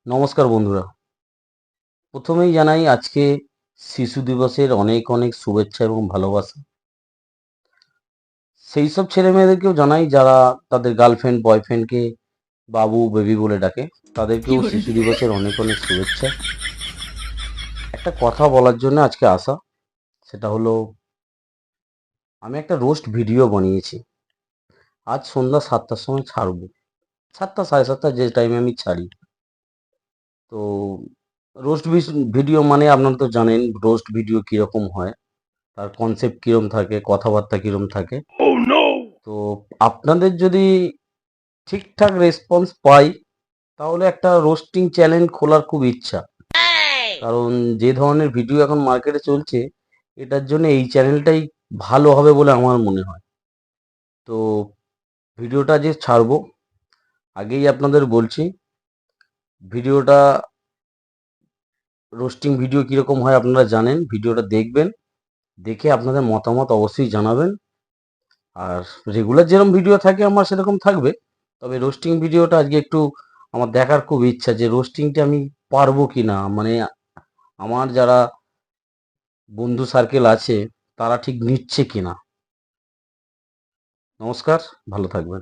নমস্কার বন্ধুরা। প্রথমেই জানাই আজকে শিশু দিবসের অনেক অনেক শুভেচ্ছা এবং ভালোবাসা। সেই সব ছেলেমেয়েদেরকেও জানাই যারা তাদের গার্লফ্রেন্ড বয়ফ্রেন্ডকে বাবু বেবি বলে ডাকে, তাদেরকেও শিশু দিবসের অনেক অনেক শুভেচ্ছা। একটা কথা বলার জন্য আজকে আসা, সেটা হলো আমি একটা রোস্ট ভিডিও বানিয়েছি। আজ সন্ধ্যা 7টার সময় ছাড়বো, 7টা 7:30 যে টাইমে আমি ছাড়ি। তো রোস্ট ভিডিও মানে আপনারা তো জানেন রোস্ট ভিডিও কীরকম হয়, তার কনসেপ্ট কীরকম থাকে, কথাবার্তা কীরকম থাকে। তো আপনাদের যদি ঠিকঠাক রেসপন্স পাই তাহলে একটা রোস্টিং চ্যানেল খোলার খুব ইচ্ছা। কারণ যে ধরনের ভিডিও এখন মার্কেটে চলছে, এটার জন্য এই চ্যানেলটাই ভালো হবে বলে আমার মনে হয়। তো ভিডিওটা যে ছাড়বো, আগেই আপনাদের বলছি, ভিডিওটা রোস্টিং ভিডিও কীরকম হয় আপনারা জানেন। ভিডিওটা দেখবেন, দেখে আপনাদের মতামত অবশ্যই জানাবেন। আর রেগুলার যেরকম ভিডিও থাকে আমার সেরকম থাকবে, তবে রোস্টিং ভিডিওটা আজকে একটু আমার দেখার খুব ইচ্ছা যে রোস্টিংটা আমি পারবো কি না। মানে আমার যারা বন্ধু সার্কেল আছে তারা ঠিক নিচ্ছে কিনা। নমস্কার, ভালো থাকবেন।